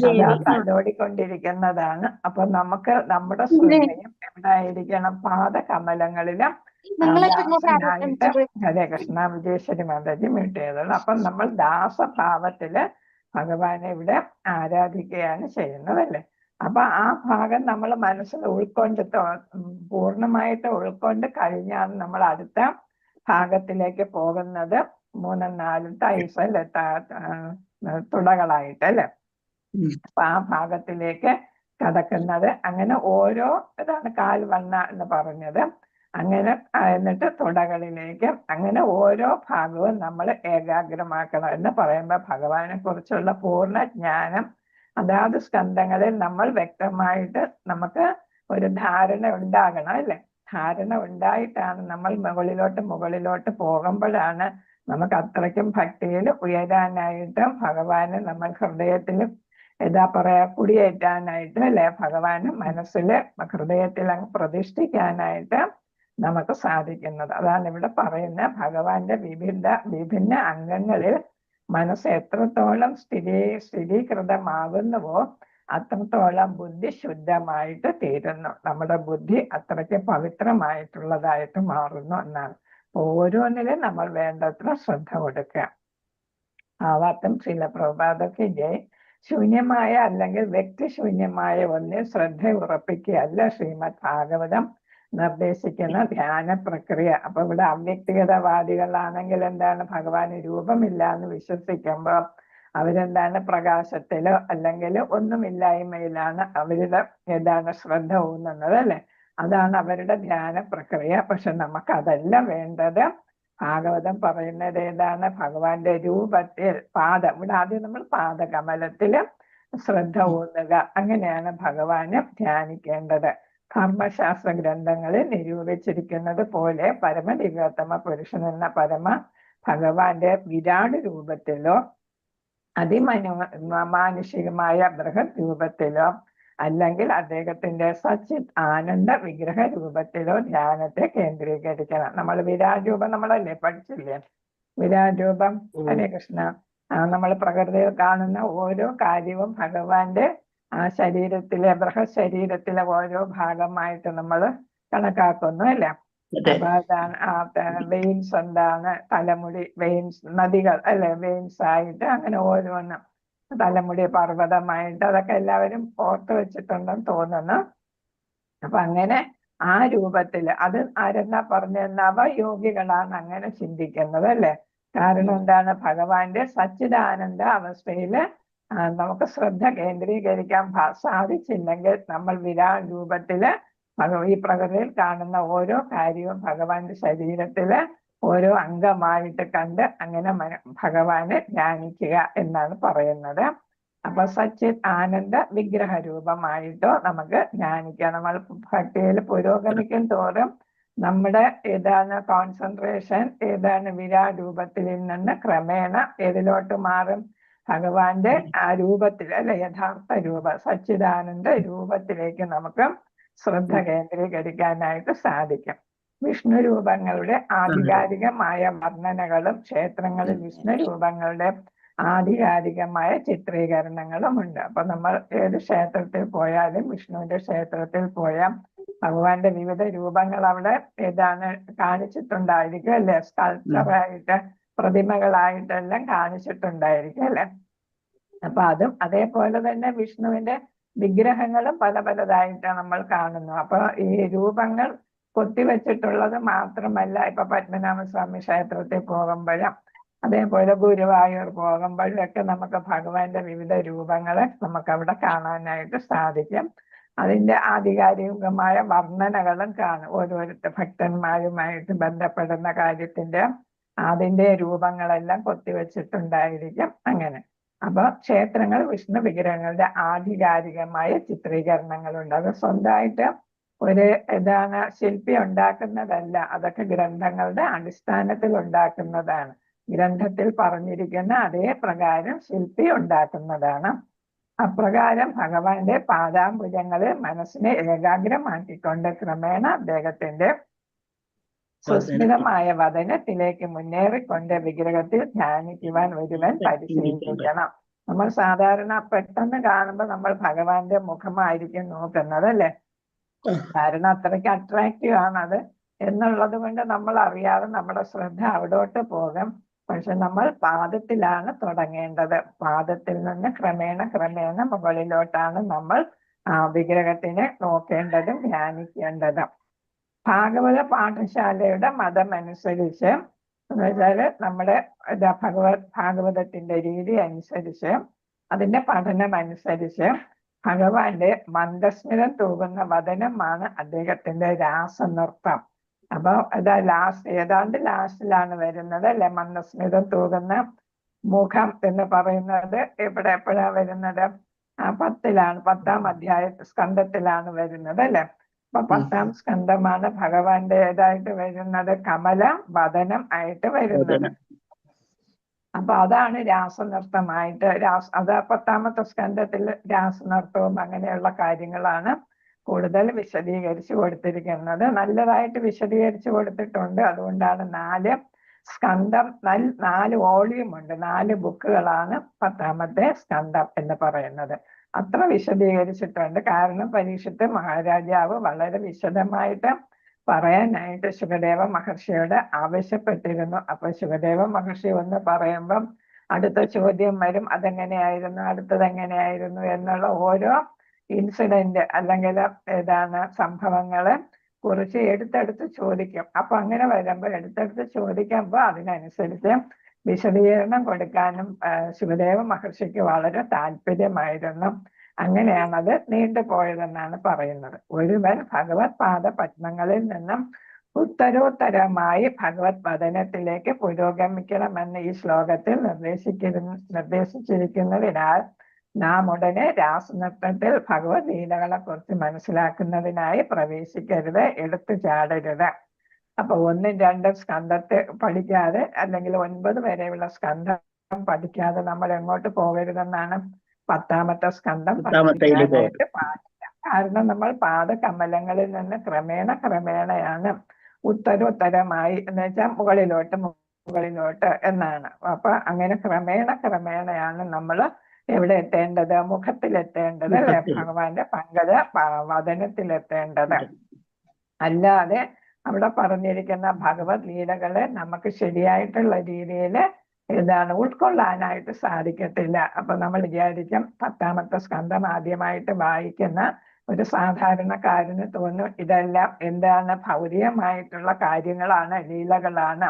സദാ തലോടിക്കൊണ്ടിരിക്കുന്നതാണ്. അപ്പൊ നമുക്ക് നമ്മുടെ ശ്രദ്ധയും എവിടായിരിക്കണം? പാദകമലങ്ങളിലും ദാസനായിട്ട്. ഹരേ കൃഷ്ണ. വിജയേശ്വരി മാതാജി മ്യൂട്ട് ചെയ്തത്. അപ്പൊ നമ്മൾ ദാസഭാവത്തില് ഭഗവാനെ ഇവിടെ ആരാധിക്കുകയാണ് ചെയ്യുന്നത് അല്ലെ. അപ്പൊ ആ ഭാഗം നമ്മൾ മനസ്സിൽ ഉൾക്കൊണ്ട് പൂർണ്ണമായിട്ട് ഉൾക്കൊണ്ട് കഴിഞ്ഞാണ് നമ്മൾ അടുത്ത ഭാഗത്തിലേക്ക് പോകുന്നത്. 3, 4 ടൈസ് അല്ലെ, തുടകളായിട്ട് അല്ലെ. അപ്പൊ ആ ഭാഗത്തിലേക്ക് കടക്കുന്നത്. അങ്ങനെ ഓരോ കാൽവണ്ണ എന്ന് പറഞ്ഞത്. അങ്ങനെ എന്നിട്ട് തുടകളിലേക്ക് അങ്ങനെ ഓരോ ഭാഗവും നമ്മൾ ഏകാഗ്രമാക്കണം എന്ന് പറയുമ്പോൾ ഭഗവാനെ കുറിച്ചുള്ള പൂർണ്ണ ജ്ഞാനം അതാത് സ്കന്ധങ്ങളിൽ നമ്മൾ വ്യക്തമായിട്ട് നമുക്ക് ഒരു ധാരണ ഉണ്ടാകണം അല്ലെ. ധാരണ ഉണ്ടായിട്ടാണ് നമ്മൾ മുകളിലോട്ട് പോകുമ്പോഴാണ് നമുക്ക് അത്രയ്ക്കും ഭക്തിയിൽ ഉയരാനായിട്ടും ഭഗവാന് നമ്മൾ ഹൃദയത്തിൽ കുടിയേറ്റാനായിട്ട് അല്ലെ, ഭഗവാന് മനസ്സില് ഹൃദയത്തിൽ അങ്ങ് പ്രതിഷ്ഠിക്കാനായിട്ട് നമുക്ക് സാധിക്കുന്നത്. അതാണ് ഇവിടെ പറയുന്ന ഭഗവാന്റെ വിഭിന്ന അംഗങ്ങളിൽ മനസ്സ് എത്രത്തോളം സ്ഥിരീകൃതമാകുന്നുവോ അത്രത്തോളം ബുദ്ധി ശുദ്ധമായിട്ട് തീരുന്നു. നമ്മുടെ ബുദ്ധി അത്രയ്ക്ക് പവിത്രമായിട്ടുള്ളതായിട്ട് മാറുന്നു എന്നാണ്. ഓരോന്നിലും നമ്മൾ വേണ്ടത്ര ശ്രദ്ധ കൊടുക്കുക. ആവാത്തം ശ്രീല പ്രഭുപാദക്ക് ജയ്. ശൂന്യമായ അല്ലെങ്കിൽ വ്യക്തിശൂന്യമായ ഒന്നിൽ ശ്രദ്ധ ഉറപ്പിക്കുകയല്ല ശ്രീമദ് ഭാഗവതം നിർദ്ദേശിക്കുന്ന ധ്യാന പ്രക്രിയ. അപ്പൊ ഇവിടെ അവ്യക്തിഗതവാദികളാണെങ്കിൽ എന്താണ്? ഭഗവാന് രൂപമില്ല എന്ന് വിശ്വസിക്കുമ്പോൾ അവരെന്താണ് പ്രകാശത്തിലോ അല്ലെങ്കിൽ ഒന്നുമില്ലായ്മയിലാണ് അവരുടെ ശ്രദ്ധ ഊന്നുന്നത് അല്ലെ. അതാണ് അവരുടെ ധ്യാന പ്രക്രിയ. പക്ഷെ നമുക്ക് അതല്ല വേണ്ടത്. ഭാഗവതം പറയുന്നത് ഏതാണ്? ഭഗവാന്റെ രൂപത്തിൽ ഇവിടെ ആദ്യം നമ്മൾ പാദകമലത്തില് ശ്രദ്ധ ഊന്നുക. അങ്ങനെയാണ് ഭഗവാനെ ധ്യാനിക്കേണ്ടത്. കർമ്മശാസ്ത്ര ഗ്രന്ഥങ്ങളിൽ നിരൂപിച്ചിരിക്കുന്നത് പോലെ പരമദിവ്യോത്തമ പുരുഷൻ എന്ന ഭഗവാന്റെ വിരാട് രൂപത്തിലോ മാനുഷികമായ ബൃഹത് രൂപത്തിലോ അല്ലെങ്കിൽ അദ്ദേഹത്തിന്റെ സച്ചിത് ആനന്ദ വിഗ്രഹ രൂപത്തിലോ ധ്യാനത്തെ കേന്ദ്രീകരിക്കണം. നമ്മൾ വിരാട് രൂപം നമ്മളല്ലേ പഠിച്ചില്ലേ? വിരാട് രൂപം. ഹരേ കൃഷ്ണ. നമ്മൾ പ്രകൃതിയിൽ കാണുന്ന ഓരോ കാര്യവും ഭഗവാന്റെ ശരീരത്തിലെ ബൃഹത് ശരീരത്തിലെ ഓരോ ഭാഗമായിട്ട് നമ്മൾ കണക്കാക്കുന്നു അല്ലേ. അപ്പൊ അതാണ് വെയിൻസ് എന്താണ്? തലമുടി വെയിൻസ്, നദികൾ അല്ലെ വെയിൻസ് ആയിട്ട് അങ്ങനെ ഓരോന്നും തലമുടി പർവ്വതമായിട്ട് അതൊക്കെ എല്ലാവരും ഓർത്ത് വെച്ചിട്ടുണ്ടെന്ന് തോന്നുന്നു. അപ്പൊ അങ്ങനെ ആ രൂപത്തില് അത് ആരെന്നാ പറഞ്ഞ നവയോഗികളാണ് അങ്ങനെ ചിന്തിക്കുന്നത് അല്ലെ. കാരണം എന്താണ്? ഭഗവാന്റെ സച്ചിദാനന്ദ അവസ്ഥയില് നമുക്ക് ശ്രദ്ധ കേന്ദ്രീകരിക്കാൻ സാധിച്ചില്ലെങ്കിൽ നമ്മൾ വിരാട് രൂപത്തില് ഈ പ്രകൃതിയിൽ കാണുന്ന ഓരോ കാര്യവും ഭഗവാന്റെ ശരീരത്തില് ഓരോ അംഗമായിട്ട് കണ്ട് അങ്ങനെ ഭഗവാനെ ധ്യാനിക്കുക എന്നാണ് പറയുന്നത്. അപ്പൊ സച്ചിത് ആനന്ദ വിഗ്രഹ രൂപമായിട്ടോ നമുക്ക് ധ്യാനിക്കാം. നമ്മൾ ഭക്തിയിൽ പുരോഗമിക്കും തോറും നമ്മുടെ കോൺസെൻട്രേഷൻ വിരാട് രൂപത്തിൽ നിന്ന് ക്രമേണ ഏതിലോട്ട് മാറും? ഭഗവാന്റെ ആ രൂപത്തിൽ അല്ലെ, യഥാർത്ഥ രൂപ സച്ചിദാനന്ദ രൂപത്തിലേക്ക് നമുക്ക് ശ്രദ്ധ കേന്ദ്രീകരിക്കാനായിട്ട് സാധിക്കും. വിഷ്ണു രൂപങ്ങളുടെ ആധികാരികമായ വർണ്ണനകളും ക്ഷേത്രങ്ങളിൽ വിഷ്ണു രൂപങ്ങളുടെ ആധികാരികമായ ചിത്രീകരണങ്ങളും ഉണ്ട്. അപ്പൊ നമ്മൾ ഏത് ക്ഷേത്രത്തിൽ പോയാലും വിഷ്ണുവിന്റെ ക്ഷേത്രത്തിൽ പോയാൽ ഭഗവാന്റെ വിവിധ രൂപങ്ങൾ അവിടെ കാണിച്ചിട്ടുണ്ടായിരിക്കും അല്ലെ. സ്കൾപ്ചറായിട്ട് പ്രതിമകളായിട്ടെല്ലാം കാണിച്ചിട്ടുണ്ടായിരിക്കും അല്ലെ. അപ്പൊ അതും അതേപോലെ തന്നെ വിഷ്ണുവിന്റെ വിഗ്രഹങ്ങളും പല പലതായിട്ട് നമ്മൾ കാണുന്നു. അപ്പൊ ഈ രൂപങ്ങൾ കൊത്തിവെച്ചിട്ടുള്ളത് മാത്രമല്ല, ഇപ്പൊ പത്മനാഭസ്വാമി ക്ഷേത്രത്തിൽ പോകുമ്പോഴും അതേപോലെ ഗുരുവായൂർ പോകുമ്പോഴും ഒക്കെ നമുക്ക് ഭഗവാന്റെ വിവിധ രൂപങ്ങളെ നമുക്ക് അവിടെ കാണാനായിട്ട് സാധിക്കും. അതിന്റെ ആധികാരികമായ വർണ്ണനകളും കാണും. ഓരോരുത്തർ ഭക്തന്മാരുമായിട്ട് ബന്ധപ്പെടുന്ന കാര്യത്തിന്റെ അതിന്റെ രൂപങ്ങളെല്ലാം കൊത്തിവെച്ചിട്ടുണ്ടായിരിക്കും അങ്ങനെ. അപ്പൊ ക്ഷേത്രങ്ങൾ വിഷ്ണു വിഗ്രഹങ്ങളുടെ ആധികാരികമായ ചിത്രീകരണങ്ങളുണ്ട്. അത് സ്വന്തമായിട്ട് ഒരു ശില്പി ഉണ്ടാക്കുന്നതല്ല, അതൊക്കെ ഗ്രന്ഥങ്ങളുടെ അടിസ്ഥാനത്തിൽ ഉണ്ടാക്കുന്നതാണ്. ഗ്രന്ഥത്തിൽ പറഞ്ഞിരിക്കുന്ന അതേ പ്രകാരം ശില്പി ഉണ്ടാക്കുന്നതാണ്. അപ്രകാരം ഭഗവാന്റെ പാദാംബുജങ്ങളിൽ മനസ്സിനെ ഏകാഗ്രമാക്കിക്കൊണ്ട് ക്രമേണ അദ്ദേഹത്തിന്റെ സുസ്മിതമായ വദനത്തിലേക്ക് മുന്നേറിക്കൊണ്ട് വിഗ്രഹത്തിൽ ധ്യാനിക്കുവാൻ ഒരുവൻ പരിശീലിക്കണം. നമ്മൾ സാധാരണ പെട്ടെന്ന് കാണുമ്പോൾ നമ്മൾ ഭഗവാന്റെ മുഖമായിരിക്കും നോക്കുന്നത് അല്ലെ. കാരണം അത്രയ്ക്ക് അട്രാക്റ്റീവ് ആണത് എന്നുള്ളത് കൊണ്ട് നമ്മൾ അറിയാതെ നമ്മുടെ ശ്രദ്ധ അവിടോട്ട് പോകും. പക്ഷെ നമ്മൾ പാദത്തിലാണ് തുടങ്ങേണ്ടത്. പാദത്തിൽ നിന്ന് ക്രമേണ മുകളിലോട്ടാണ് നമ്മൾ വിഗ്രഹത്തിനെ നോക്കേണ്ടതും ധ്യാനിക്കേണ്ടതും. ഭാഗവത പാഠശാലയുടെ മതമനുസരിച്ച് എന്ന് വെച്ചാല് നമ്മുടെ ഭാഗവതത്തിന്റെ രീതി അനുസരിച്ച് അതിന്റെ പഠനം അനുസരിച്ച് ഭഗവാന്റെ മന്ദസ്മിതം തൂകുന്ന വദനമാണ് അദ്ദേഹത്തിന്റെ രാസനൃത്തം. അപ്പൊ ഏതാണ്ട് ലാസ്റ്റിലാണ് വരുന്നത് അല്ലെ. മന്ദസ്മിതം തൂകുന്ന മുഖം എന്ന് പറയുന്നത് എപ്പോഴാ വരുന്നത്? 10ാം അധ്യായ സ്കന്ധത്തിലാണ് വരുന്നത് അല്ലെ. അപ്പൊ 10ാം സ്കന്ധമാണ് ഭഗവാന്റെ ഏതായിട്ട് വരുന്നത്? കമല വദനം ആയിട്ട് വരുന്നത്. അപ്പൊ അതാണ് രാസനൃത്തമായിട്ട് അത് 10ാമത്തെ സ്കന്ധത്തിൽ രാസനൃത്തവും അങ്ങനെയുള്ള കാര്യങ്ങളാണ് കൂടുതൽ വിശദീകരിച്ചു കൊടുത്തിരിക്കുന്നത്. നല്ലതായിട്ട് വിശദീകരിച്ചു കൊടുത്തിട്ടുണ്ട്. അതുകൊണ്ടാണ് 4 സ്കന്ധം 4 വോളിയം ഉണ്ട്, 4 ബുക്കുകളാണ് 10ാമത്തെ സ്കന്ധം എന്ന് പറയുന്നത്. അത്ര വിശദീകരിച്ചിട്ടുണ്ട്. കാരണം പരീക്ഷിത്ത് മഹാരാജാവ് വളരെ വിശദമായിട്ട് പറയാനായിട്ട് ശുകദേവ മഹർഷിയോട് ആവശ്യപ്പെട്ടിരുന്നു. അപ്പൊ ശുകദേവ മഹർഷി ഒന്ന് പറയുമ്പം അടുത്ത ചോദ്യം വരും, അതെങ്ങനെയായിരുന്നു, അടുത്തത് എങ്ങനെയായിരുന്നു എന്നുള്ള ഓരോ ഇൻസിഡന്റ് അല്ലെങ്കിൽ സംഭവങ്ങളെ കുറിച്ച് എടുത്തെടുത്ത് ചോദിക്കും. അപ്പൊ അങ്ങനെ വരുമ്പോൾ എടുത്തെടുത്ത് ചോദിക്കുമ്പോൾ അതിനനുസരിച്ച് വിശദീകരണം കൊടുക്കാനും ശിവദേവ മഹർഷിക്ക് വളരെ താല്പര്യമായിരുന്നു. അങ്ങനെയാണത് നീണ്ടുപോയതെന്നാണ് പറയുന്നത്. ഒരുവൻ ഭഗവത് പാദ പത്മങ്ങളിൽ നിന്നും ഉത്തരോത്തരമായി ഭഗവത് വദനത്തിലേക്ക് പുരോഗമിക്കണമെന്ന് ഈ ശ്ലോകത്തിൽ നിർദ്ദേശിച്ചിരിക്കുന്നതിനാൽ നാം ഉടനെ രാസനൃത്തത്തിൽ ഭഗവത് ലീലകളെ കുറിച്ച് മനസ്സിലാക്കുന്നതിനായി പ്രവേശിക്കരുത്, എടുത്തു ചാടരുത്. അപ്പൊ 1, 2 സ്കന്ധത്തെ പഠിക്കാതെ അല്ലെങ്കിൽ 9 വരെയുള്ള സ്കന്ധം പഠിക്കാതെ നമ്മൾ എങ്ങോട്ട് പോകരുതെന്നാണ്? 10ാമത്തെ സ്കന്ധം പഠിക്കാനായിട്ട് പാടില്ല. കാരണം നമ്മൾ പാദകമലങ്ങളിൽ നിന്ന് ക്രമേണയാണ് ഉത്തരോത്തരമായി എന്ന് വെച്ചാൽ മുകളിലോട്ട് എന്നാണ്. അപ്പൊ അങ്ങനെ ക്രമേണയാണ് നമ്മൾ എവിടെ എത്തേണ്ടത്? മുഖത്തിലെത്തേണ്ടത്, അല്ലെ? ഭഗവാന്റെ പങ്കജ വദനത്തിലെത്തേണ്ടത്. അല്ലാതെ അവിടെ പറഞ്ഞിരിക്കുന്ന ഭഗവത് ലീലകളെ നമുക്ക് ശരിയായിട്ടുള്ള രീതിയിൽ ഉൾക്കൊള്ളാനായിട്ട് സാധിക്കത്തില്ല. അപ്പൊ നമ്മൾ വിചാരിക്കും 10ാമത്തെ സ്കന്ധം ആദ്യമായിട്ട് വായിക്കുന്ന ഒരു സാധാരണക്കാരന് തോന്നും ഇതെല്ലാം എന്താണ്? ഭൗതികമായിട്ടുള്ള കാര്യങ്ങളാണ്, ലീലകളാണ്.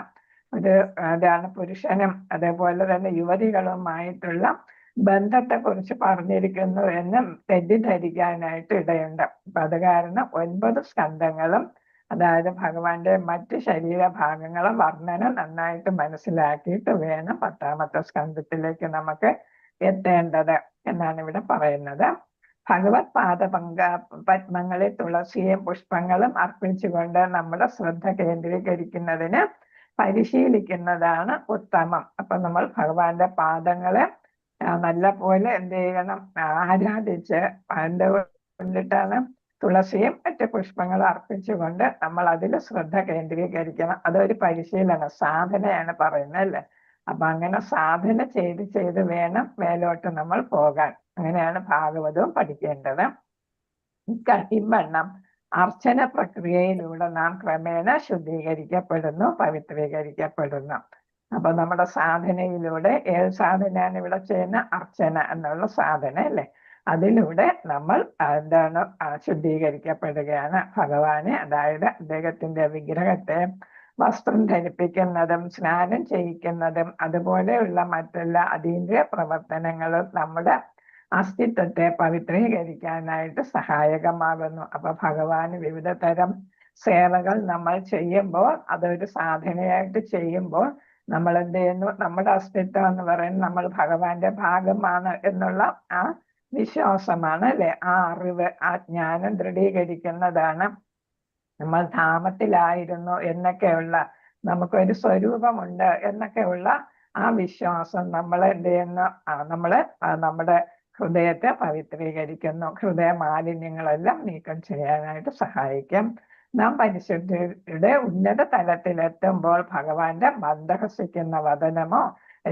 പുരുഷനും അതേപോലെ തന്നെ യുവതികളുമായിട്ടുള്ള ബന്ധത്തെ കുറിച്ച് പറഞ്ഞിരിക്കുന്നു എന്ന് തെറ്റിദ്ധരിക്കാനായിട്ട് ഇടയുണ്ട്. അപ്പൊ അത് കാരണം 9 സ്കന്ധങ്ങളും, അതായത് ഭഗവാന്റെ മറ്റ് ശരീരഭാഗങ്ങളും വർണ്ണന നന്നായിട്ട് മനസ്സിലാക്കിയിട്ട് വേണം 10ാമത്തെ സ്കന്ധത്തിലേക്ക് നമുക്ക് എത്തേണ്ടത് എന്നാണ് ഇവിടെ പറയുന്നത്. ഭഗവത് പദ്മങ്ങളിൽ തുളസിയും പുഷ്പങ്ങളും അർപ്പിച്ചുകൊണ്ട് നമ്മുടെ ശ്രദ്ധ കേന്ദ്രീകരിക്കുന്നതിന് പരിശീലിക്കുന്നതാണ് ഉത്തമം. അപ്പൊ നമ്മൾ ഭഗവാന്റെ പാദങ്ങളെ നല്ല പോലെ എന്ത് ചെയ്യണം? ആരാധിച്ച് അതിൻ്റെ കൊണ്ടിട്ടാണ് തുളസിയും മറ്റ് പുഷ്പങ്ങളും അർപ്പിച്ചുകൊണ്ട് നമ്മൾ അതിൽ ശ്രദ്ധ കേന്ദ്രീകരിക്കണം. അതൊരു പരിശീലനം, സാധനയാണ് പറയുന്നത്, അല്ലേ? അപ്പൊ അങ്ങനെ സാധന ചെയ്ത് വേണം മേലോട്ട് നമ്മൾ പോകാൻ. അങ്ങനെയാണ് ഭാഗവതവും പഠിക്കേണ്ടത്. ഇവണ്ണം അർച്ചന പ്രക്രിയയിലൂടെ നാം ക്രമേണ ശുദ്ധീകരിക്കപ്പെടുന്നു, പവിത്രീകരിക്കപ്പെടുന്നു. അപ്പൊ നമ്മുടെ സാധനയിലൂടെ, ഏത് സാധനയാണ് ഇവിടെ ചെയ്യുന്ന? അർച്ചന എന്നുള്ള സാധന, അല്ലേ? അതിലൂടെ നമ്മൾ ശുദ്ധീകരിക്കപ്പെടുകയാണ്. ഭഗവാനെ, അതായത് അദ്ദേഹത്തിന്റെ വിഗ്രഹത്തെ വസ്ത്രം ധരിപ്പിക്കുന്നതും സ്നാനം ചെയ്യിക്കുന്നതും അതുപോലെയുള്ള മറ്റുള്ള അതീന്ദ്രിയ പ്രവർത്തനങ്ങളും നമ്മുടെ അസ്തിത്വത്തെ പവിത്രീകരിക്കാനായിട്ട് സഹായകമാകുന്നു. അപ്പൊ ഭഗവാന് വിവിധ തരം സേവകൾ നമ്മൾ ചെയ്യുമ്പോൾ, അതൊരു സാധനയായിട്ട് ചെയ്യുമ്പോൾ നമ്മൾ എന്ത് ചെയ്യുന്നു? നമ്മുടെ അസ്തിത്വം എന്ന് പറയുന്നത് നമ്മൾ ഭഗവാന്റെ ഭാഗമാണ് എന്നുള്ള ആ വിശ്വാസമാണ്, അല്ലെ? ആ അറിവ്, ആ ജ്ഞാനം ദൃഢീകരിക്കുന്നതാണ്. നമ്മൾ ധാമത്തിലായിരുന്നു എന്നൊക്കെയുള്ള, നമുക്കൊരു സ്വരൂപമുണ്ട് എന്നൊക്കെയുള്ള ആ വിശ്വാസം നമ്മൾ എന്ത് ചെയ്യുന്നു? നമ്മുടെ ഹൃദയത്തെ പവിത്രീകരിക്കുന്നു. ഹൃദയ മാലിന്യങ്ങളെല്ലാം നീക്കം ചെയ്യാനായിട്ട് സഹായിക്കും. നാം പരിശുദ്ധിയുടെ ഉന്നത തലത്തിലെത്തുമ്പോൾ ഭഗവാന്റെ മന്ദഹസിക്കുന്ന വദനമോ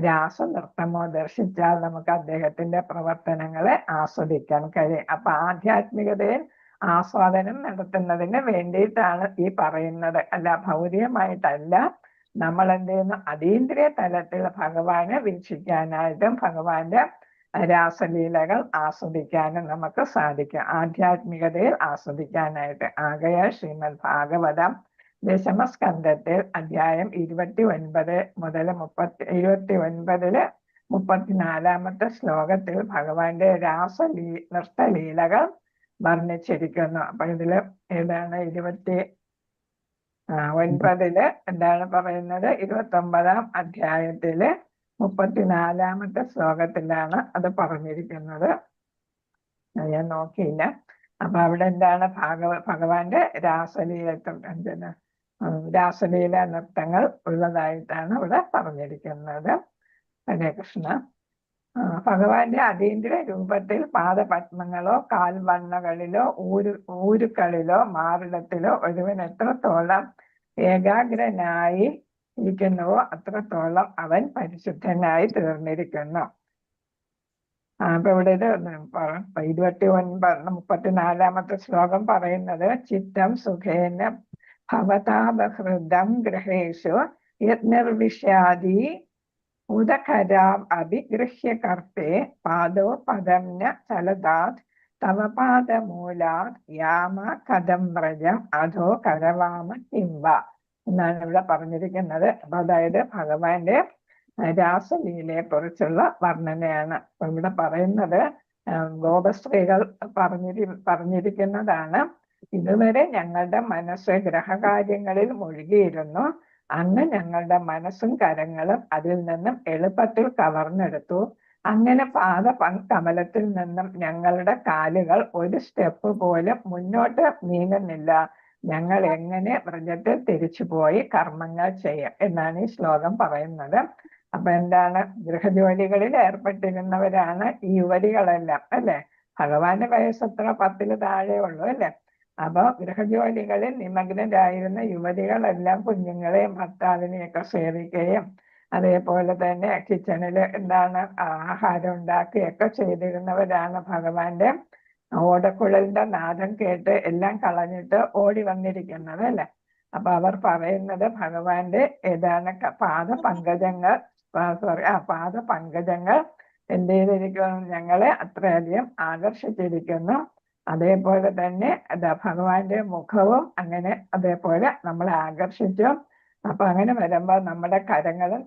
രാസനൃത്തമോ ദർശിച്ചാൽ നമുക്ക് അദ്ദേഹത്തിന്റെ പ്രവർത്തനങ്ങളെ ആസ്വദിക്കാൻ കഴിയും. അപ്പൊ ആധ്യാത്മികതയിൽ ആസ്വാദനം നടത്തുന്നതിന് വേണ്ടിയിട്ടാണ് ഈ പറയുന്നത്, അല്ല ഭൗതികമായിട്ടല്ല. നമ്മൾ എന്ത് ചെയ്യുന്നു? അതീന്ദ്രിയ തലത്തിൽ ഭഗവാനെ വീക്ഷിക്കാനായിട്ടും ഭഗവാന്റെ രാസലീലകൾ ആസ്വദിക്കാനും നമുക്ക് സാധിക്കും, ആധ്യാത്മികതയിൽ ആസ്വദിക്കാനായിട്ട്. ആകയാൽ ശ്രീമദ് ഭാഗവതം ദശമസ്കന്ധത്തിൽ അധ്യായം 29 മുതൽ 29 34ാമത്തെ ശ്ലോകത്തിൽ ഭഗവാന്റെ നൃത്തലീലകൾ വർണ്ണിച്ചിരിക്കുന്നു. അപ്പൊ ഇതില് ഏതാണ് 29 എന്താണ് പറയുന്നത്? 29ാം അധ്യായത്തില് 34ാമത്തെ ശ്ലോകത്തിലാണ് അത് പറഞ്ഞിരിക്കുന്നത്. ഞാൻ നോക്കിയില്ല. അപ്പൊ അവിടെ എന്താണ്? ഭഗവാന്റെ രാസലീല നൃത്തങ്ങൾ ഉള്ളതായിട്ടാണ് ഇവിടെ പറഞ്ഞിരിക്കുന്നത്. ഹരേ കൃഷ്ണ. ഭഗവാന്റെ അതീന്ദ്രിയ രൂപത്തിൽ പാദപത്മങ്ങളോ കാൽവണ്ണകളിലോ ഊരുക്കളിലോ മാറിടത്തിലോ ഒരുവൻ എത്രത്തോളം ഏകാഗ്രനായി ഇരിക്കുന്നുവോ അത്രത്തോളം അവൻ പരിശുദ്ധനായി തീർന്നിരിക്കുന്നു. അപ്പൊ ഇവിടെ 34ാമത്തെ ശ്ലോകം പറയുന്നത് ചിത്തം സുഖേന ഭവതാപഹൃദം ഗ്രഹേഷു യത്നിർവിഷാദി ഉദകരാം അഭിഗൃഹ്യ കർത്തേ പാദോ പദം ന ചലതാത് തവ പാദമൂലാത് യാമ കഥം വ്രജം അധോ കരവാമ കിംവ എന്നാണ് ഇവിടെ പറഞ്ഞിരിക്കുന്നത്. അപ്പൊ അതായത് ഭഗവാന്റെ രാസലീലയെ കുറിച്ചുള്ള വർണ്ണനയാണ്. അപ്പൊ ഇവിടെ പറയുന്നത് ഗോപസ്ത്രീകൾ പറഞ്ഞിരിക്കുന്നതാണ്, ഇതുവരെ ഞങ്ങളുടെ മനസ്സ് ഗ്രഹകാര്യങ്ങളിൽ മുഴുകിയിരുന്നു. അന്ന് ഞങ്ങളുടെ മനസ്സും കരങ്ങളും അതിൽ നിന്നും എളുപ്പത്തിൽ കവർന്നെടുത്തു. അങ്ങനെ കമലത്തിൽ നിന്നും ഞങ്ങളുടെ കാലുകൾ ഒരു സ്റ്റെപ്പ് പോലും മുന്നോട്ട് നീങ്ങുന്നില്ല. ഞങ്ങൾ എങ്ങനെ വ്രജത്തിൽ തിരിച്ചുപോയി കർമ്മങ്ങൾ ചെയ്യും എന്നാണ് ഈ ശ്ലോകം പറയുന്നത്. അപ്പൊ എന്താണ്, ഗൃഹജോലികളിൽ ഏർപ്പെട്ടിരുന്നവരാണ് ഈ യുവതികളെല്ലാം അല്ലെ. ഭഗവാന്റെ വയസ്സ് എത്ര, 10 താഴെ ഉള്ളൂ അല്ലെ. അപ്പൊ ഗൃഹജോലികളിൽ നിമഗ്നരായിരുന്ന യുവതികളെല്ലാം കുഞ്ഞുങ്ങളെയും ഭർത്താവിനെയൊക്കെ സേവിക്കുകയും അതേപോലെ തന്നെ കിച്ചണിൽ എന്താണ് ആഹാരം ഉണ്ടാക്കുകയൊക്കെ ചെയ്തിരുന്നവരാണ്. ഭഗവാന്റെ ഓടക്കുഴലിന്റെ നാദം കേട്ട് എല്ലാം കളഞ്ഞിട്ട് ഓടി വന്നിരിക്കുന്നത് അല്ലെ. അപ്പൊ അവർ പറയുന്നത് ഭഗവാന്റെ ഏതാണ് പാദപങ്കജങ്ങൾ എന്ത് ചെയ്തിരിക്കുന്നു, ഞങ്ങളെ അത്രയധികം ആകർഷിച്ചിരിക്കുന്നു. അതേപോലെ തന്നെ ഭഗവാന്റെ മുഖവും അങ്ങനെ അതേപോലെ നമ്മളെ ആകർഷിച്ചു. അപ്പൊ അങ്ങനെ വരുമ്പോ നമ്മുടെ കരങ്ങളും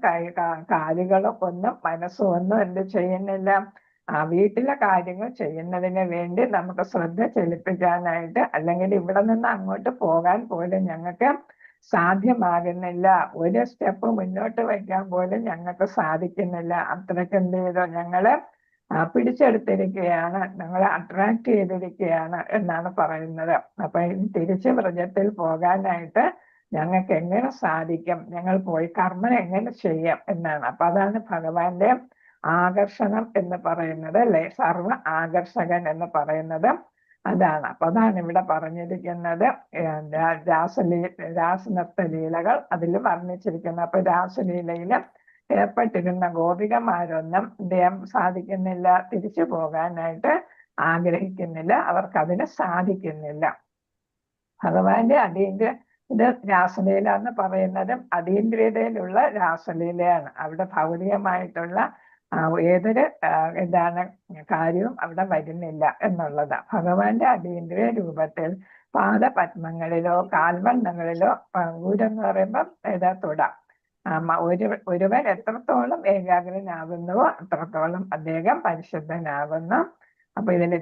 കാലുകളും ഒന്നും മനസ്സും ഒന്നും എന്ത് ചെയ്യുന്നില്ല, വീട്ടിലെ കാര്യങ്ങൾ ചെയ്യുന്നതിന് വേണ്ടി നമുക്ക് ശ്രദ്ധ ചെലുപ്പിക്കാനായിട്ട്, അല്ലെങ്കിൽ ഇവിടെ നിന്ന് അങ്ങോട്ട് പോകാൻ പോലും ഞങ്ങൾക്ക് സാധ്യമാകുന്നില്ല. ഒരു സ്റ്റെപ്പ് മുന്നോട്ട് വയ്ക്കാൻ പോലും ഞങ്ങൾക്ക് സാധിക്കുന്നില്ല. അത്രയ്ക്ക് എന്ത് ചെയ്തോ ഞങ്ങള് പിടിച്ചെടുത്തിരിക്കുകയാണ്, ഞങ്ങളെ അട്രാക്ട് ചെയ്തിരിക്കുകയാണ് എന്നാണ് പറയുന്നത്. അപ്പൊ തിരിച്ച് വ്രജത്തിൽ പോകാനായിട്ട് ഞങ്ങൾക്ക് എങ്ങനെ സാധിക്കും, ഞങ്ങൾ പോയി കർമ്മം എങ്ങനെ ചെയ്യാം എന്നാണ്. അപ്പൊ അതാണ് ഭഗവാന്റെ ആകർഷണം എന്ന് പറയുന്നത് അല്ലെ, സർവ ആകർഷകൻ എന്ന് പറയുന്നത് അതാണ്. അപ്പൊ അതാണ് ഇവിടെ പറഞ്ഞിരിക്കുന്നത്. രാസനൃത്ത ലീലകൾ അതിൽ വർണ്ണിച്ചിരിക്കുന്നത്. അപ്പൊ രാസലീലയില് ഏർപ്പെട്ടിരുന്ന ഗോപികമാരൊന്നും ചെയ്യാൻ സാധിക്കുന്നില്ല, തിരിച്ചു പോകാനായിട്ട് ആഗ്രഹിക്കുന്നില്ല, അവർക്കതിന് സാധിക്കുന്നില്ല. ഭഗവാന്റെ ഇത് രാസലീല എന്ന് പറയുന്നതും അതീന്ദ്രിയതയിലുള്ള രാസലീലയാണ്. അവിടെ ഭൗതികമായിട്ടുള്ള ഏതൊരു കാര്യവും അവിടെ വരുന്നില്ല എന്നുള്ളതാ. ഭഗവാന്റെ അതീന്ദ്രിയ രൂപത്തിൽ പാദപത്മങ്ങളിലോ കാൽവണ്ണങ്ങളിലോ ഊരെന്ന് പറയുമ്പം തുട ഒരുവൻ എത്രത്തോളം ഏകാഗ്രനാകുന്നുവോ അത്രത്തോളം അദ്ദേഹം പരിശുദ്ധനാകുന്നു. അപ്പൊ ഇതിൽ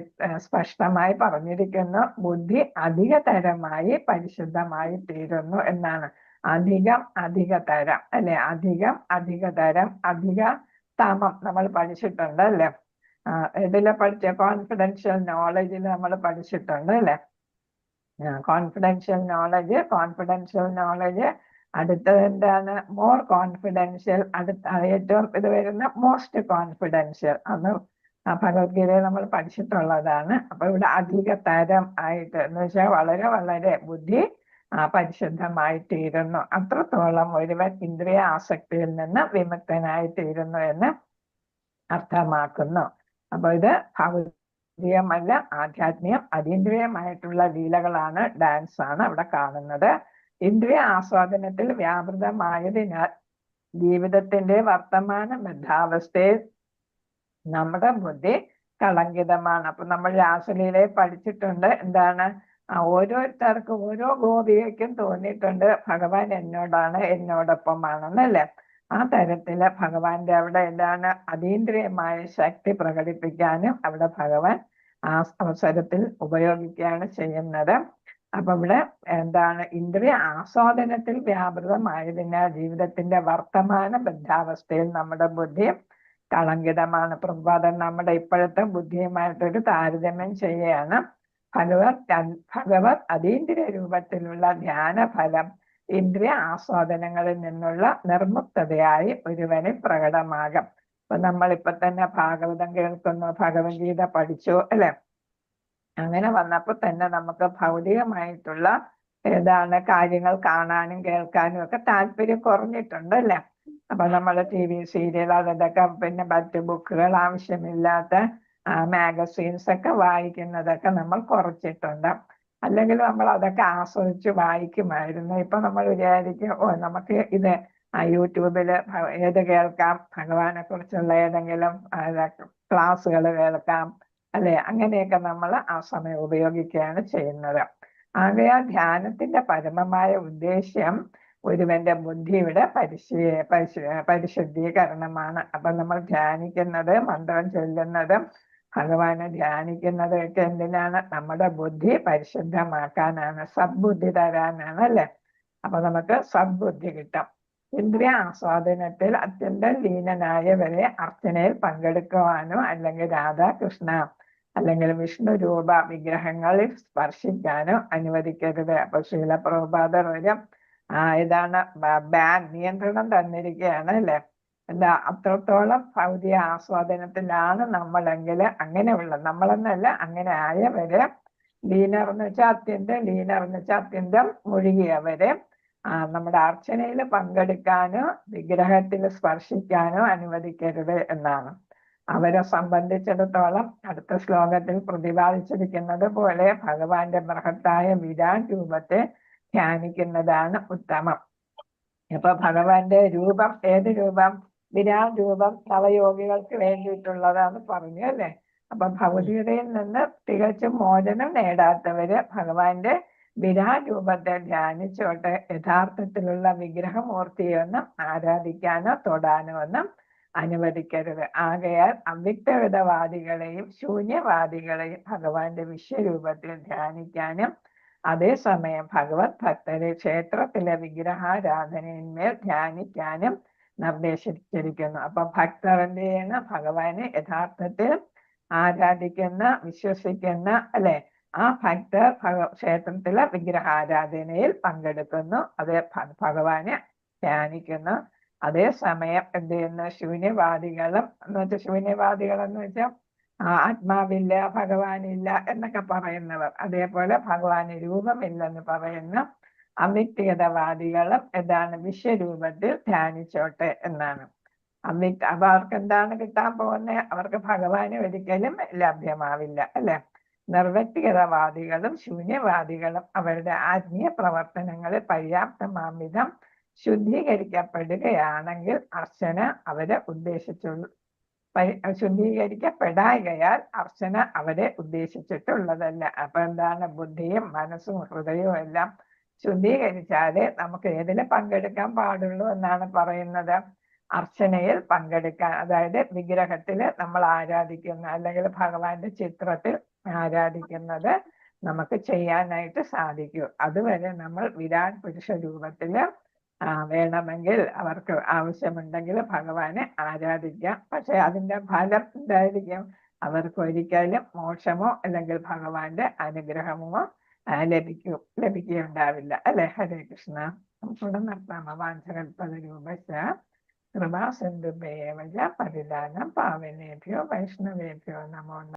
സ്പഷ്ടമായി പറഞ്ഞിരിക്കുന്നു, ബുദ്ധി അധികതരമായി പരിശുദ്ധമായി തീരുന്നു എന്നാണ്. അധികതരം അല്ലെ, അധികതരം അധിക തമം നമ്മൾ പഠിച്ചിട്ടുണ്ട് അല്ലെ. ഇതിലെ പഠിച്ച കോൺഫിഡൻഷ്യൽ നോളജിൽ നമ്മൾ പഠിച്ചിട്ടുണ്ട് അല്ലെ. കോൺഫിഡൻഷ്യൽ നോളജ് അടുത്തത് എന്താണ്, മോർ കോൺഫിഡൻഷ്യൽ, ഏറ്റവും ഇത് വരുന്ന മോസ്റ്റ് കോൺഫിഡൻഷ്യൽ. അന്ന് ഭഗവത്ഗീതയെ നമ്മൾ പഠിച്ചിട്ടുള്ളതാണ്. അപ്പൊ ഇവിടെ അധികതരം ആയിട്ട് എന്ന് വെച്ചാൽ വളരെ വളരെ ബുദ്ധി പരിശുദ്ധമായി തീരുന്നു, അത്രത്തോളം ഒരുവൻ ഇന്ദ്രിയ ആസക്തിയിൽ നിന്ന് വിമുക്തനായി തീരുന്നു എന്ന് അർത്ഥമാക്കുന്നു. അപ്പൊ ഇത് ഭൗതികമല്ല, ആധ്യാത്മികം അതീന്ദ്രിയമായിട്ടുള്ള ലീലകളാണ്, ഡാൻസ് ആണ് അവിടെ കാണുന്നത്. ഇന്ദ്രിയ ആസ്വാദനത്തിൽ വ്യാപൃതമായതിനാൽ ജീവിതത്തിന്റെ വർത്തമാന ബദ്ധാവസ്ഥയിൽ നമ്മുടെ ബുദ്ധി കളങ്കിതമാണ്. അപ്പൊ നമ്മൾ രാസലീലയെ പഠിച്ചിട്ടുണ്ട്. എന്താണ്, ഓരോരുത്തർക്കും ഓരോ ഗോപികയ്ക്കും തോന്നിയിട്ടുണ്ട് ഭഗവാൻ എന്നോടാണ്, എന്നോടൊപ്പമാണെന്നല്ലേ. ആ തരത്തില് ഭഗവാന്റെ അവിടെ എന്താണ് അതീന്ദ്രിയമായ ശക്തി പ്രകടിപ്പിക്കാനും അവിടെ ഭഗവാൻ ആ അവസരത്തിൽ ഉപയോഗിക്കുകയാണ് ചെയ്യുന്നത്. അപ്പൊ ഇവിടെ എന്താണ്, ഇന്ദ്രിയ ആസ്വാദനത്തിൽ വ്യാപൃതമായതിനാൽ ജീവിതത്തിന്റെ വർത്തമാന ബദ്ധാവസ്ഥയിൽ നമ്മുടെ ബുദ്ധി കളങ്കിതമാണ്. പ്രഭാതൻ നമ്മുടെ ഇപ്പോഴത്തെ ബുദ്ധിയുമായിട്ടൊരു താരതമ്യം ചെയ്യുകയാണ്. ഭഗവത് അതീന്ദ്രിയ രൂപത്തിലുള്ള ധ്യാനഫലം ഇന്ദ്രിയ ആസ്വാദനങ്ങളിൽ നിന്നുള്ള നിർമുക്തതയായി ഒരുവന് പ്രകടമാകും. ഇപ്പൊ നമ്മളിപ്പൊ തന്നെ ഭാഗവതം കേൾക്കുന്നു, ഭഗവത്ഗീത പഠിച്ചു അല്ലെ. അങ്ങനെ വന്നപ്പോ തന്നെ നമുക്ക് ഭൗതികമായിട്ടുള്ള കാര്യങ്ങൾ കാണാനും കേൾക്കാനും ഒക്കെ താല്പര്യം കുറഞ്ഞിട്ടുണ്ട് അല്ലെ. അപ്പൊ നമ്മൾ TV സീരിയൽ അതൊക്കെ പിന്നെ മറ്റ് ബുക്കുകൾ ആവശ്യമില്ലാത്ത മാഗസീൻസ് ഒക്കെ വായിക്കുന്നതൊക്കെ നമ്മൾ കുറച്ചിട്ടുണ്ട്. അല്ലെങ്കിൽ നമ്മൾ അതൊക്കെ ആസ്വദിച്ച് വായിക്കുമായിരുന്നു. ഇപ്പൊ നമ്മൾ വിചാരിക്കും, നമുക്ക് ഇത് യൂട്യൂബില് ഏത് കേൾക്കാം, ഭഗവാനെ കുറിച്ചുള്ള ഏതെങ്കിലും ക്ലാസ്സുകൾ കേൾക്കാം അല്ലെ. അങ്ങനെയൊക്കെ നമ്മൾ ആ സമയം ഉപയോഗിക്കുകയാണ് ചെയ്യുന്നത്. ആകയാൽ ധ്യാനത്തിന്റെ പരമമായ ഉദ്ദേശ്യം ഒരുവന്റെ ബുദ്ധിയുടെ പരിശുദ്ധീകരണമാണ്. അപ്പൊ നമ്മൾ ധ്യാനിക്കുന്നത്, മന്ത്രം ചൊല്ലുന്നതും ഭഗവാനെ ധ്യാനിക്കുന്നതും ഒക്കെ എന്തിനാണ്? നമ്മുടെ ബുദ്ധി പരിശുദ്ധമാക്കാനാണ്, സദ്ബുദ്ധി തരാനാണ് അല്ലെ. അപ്പൊ നമുക്ക് സദ്ബുദ്ധി കിട്ടും. ഇന്ദ്രിയ ആസ്വാദനത്തിൽ അത്യന്തം ലീനനായവരെ അർച്ചനയിൽ പങ്കെടുക്കുവാനോ അല്ലെങ്കിൽ രാധാകൃഷ്ണ അല്ലെങ്കിൽ വിഷ്ണു രൂപ വിഗ്രഹങ്ങളിൽ സ്പർശിക്കാനോ അനുവദിക്കരുത്. അപ്പൊ ശ്രീല പ്രഭുപാദർ ഒരു ഇതാണ് നിയന്ത്രണം തന്നിരിക്കുകയാണ് അല്ലെ. എന്താ, അത്രത്തോളം ഭൗതിക ആസ്വാദനത്തിലാണ് നമ്മളെങ്കിൽ, അങ്ങനെയുള്ള നമ്മളെന്നല്ല, അങ്ങനെ ആയവരെ, ലീനർ എന്ന് വെച്ചാൽ അത്യന്തം, ലീനർ എന്ന് വെച്ചാൽ അത്യന്തം മുഴുകിയവരെ നമ്മുടെ അർച്ചനയിൽ പങ്കെടുക്കാനോ വിഗ്രഹത്തിൽ സ്പർശിക്കാനോ അനുവദിക്കരുത് എന്നാണ്. അവരെ സംബന്ധിച്ചിടത്തോളം അടുത്ത ശ്ലോകത്തിൽ പ്രതിപാദിച്ചിരിക്കുന്നത് പോലെ ഭഗവാന്റെ ബൃഹത്തായ വിരാട് രൂപത്തെ ധ്യാനിക്കുന്നതാണ് ഉത്തമം. അപ്പൊ ഭഗവാന്റെ രൂപം, ഏത് രൂപം? വിരാട് രൂപം നവയോഗികൾക്ക് വേണ്ടിയിട്ടുള്ളതാണ് പറഞ്ഞു അല്ലെ. അപ്പൊ ഭൗതികതയിൽ നിന്ന് തികച്ചും മോചനം നേടാത്തവര് ഭഗവാന്റെ വിരാട് രൂപത്തെ ധ്യാനിച്ചോട്ടെ. യഥാർത്ഥത്തിലുള്ള വിഗ്രഹമൂർത്തിയൊന്നും ആരാധിക്കാനോ തൊടാനോ ഒന്നും അനുവദിക്കരുത്. ആകയാൽ അവ്യക്തവിധവാദികളെയും ശൂന്യവാദികളെയും ഭഗവാന്റെ വിശ്വരൂപത്തിൽ ധ്യാനിക്കാനും അതേസമയം ഭഗവത് ഭക്തരെ ക്ഷേത്രത്തിലെ വിഗ്രഹാരാധനയിന്മേൽ ധ്യാനിക്കാനും നിർദ്ദേശിച്ചിരിക്കുന്നു. അപ്പൊ ഭക്തർ എന്ത് ചെയ്യുന്ന? ഭഗവാനെ യഥാർത്ഥത്തിൽ ആരാധിക്കുന്ന, വിശ്വസിക്കുന്ന അല്ലെ, ആ ഭക്തർ ക്ഷേത്രത്തിലെ വിഗ്രഹാരാധനയിൽ പങ്കെടുക്കുന്നു, അതേ ഭഗവാനെ ധ്യാനിക്കുന്നു. അതേസമയം എന്ത് ചെയ്യുന്നു? ശൂന്യവാദികളും എന്ന് വെച്ചാൽ, ശൂന്യവാദികൾ എന്ന് വെച്ചാൽ ആത്മാവില്ല, ഭഗവാനില്ല എന്നൊക്കെ പറയുന്നവർ, അതേപോലെ ഭഗവാന് രൂപമില്ലെന്ന് പറയുന്ന അവ്യക്തിഗതവാദികളും എന്താണ്? വിശ്വരൂപത്തിൽ ധ്യാനിച്ചോട്ടെ എന്നാണ്. അപ്പൊ അവർക്ക് എന്താണ് കിട്ടാൻ പോകുന്നത്? അവർക്ക് ഭഗവാന് ഒരിക്കലും ലഭ്യമാവില്ല അല്ലെ. നിർവ്യക്തിഗതവാദികളും ശൂന്യവാദികളും അവരുടെ ആത്മീയ പ്രവർത്തനങ്ങളിൽ പര്യാപ്തമാം വിധം ശുദ്ധീകരിക്കപ്പെടുകയാണെങ്കിൽ അർച്ചന അവരെ ശുദ്ധീകരിക്കപ്പെടായകയാൽ അർച്ചന അവരെ ഉദ്ദേശിച്ചിട്ടുള്ളതല്ല. അപ്പൊ എന്താണ്? ബുദ്ധിയും മനസ്സും ഹൃദയവും എല്ലാം ശുദ്ധീകരിച്ചാലേ നമുക്ക് ഏതിൽ പങ്കെടുക്കാൻ പാടുള്ളൂ എന്നാണ് പറയുന്നത്? അർച്ചനയിൽ പങ്കെടുക്കാൻ. അതായത് വിഗ്രഹത്തില് നമ്മൾ ആരാധിക്കുന്ന അല്ലെങ്കിൽ ഭഗവാന്റെ ചിത്രത്തിൽ ആരാധിക്കുന്നത് നമുക്ക് ചെയ്യാനായിട്ട് സാധിക്കൂ. അതുവരെ നമ്മൾ വിരാട് പുരുഷ രൂപത്തില് വേണമെങ്കിൽ അവർക്ക് ആവശ്യമുണ്ടെങ്കിൽ ഭഗവാനെ ആരാധിക്കാം. പക്ഷെ അതിന്റെ ഫലം എന്തായിരിക്കും? അവർക്ക് ഒരിക്കലും മോക്ഷമോ അല്ലെങ്കിൽ ഭഗവാന്റെ അനുഗ്രഹമോ ലഭിക്കുകയുണ്ടാവില്ല അല്ലെ. ഹരേ കൃഷ്ണ. നമുക്കിവിടെ നിർത്താം. വാഞ്ചകൽപത രൂപശ കൃപാ സിന്ധുഭ്യേവ പരിധാനം പാവനേഭ്യോ വൈഷ്ണവേഭ്യോ നമോ.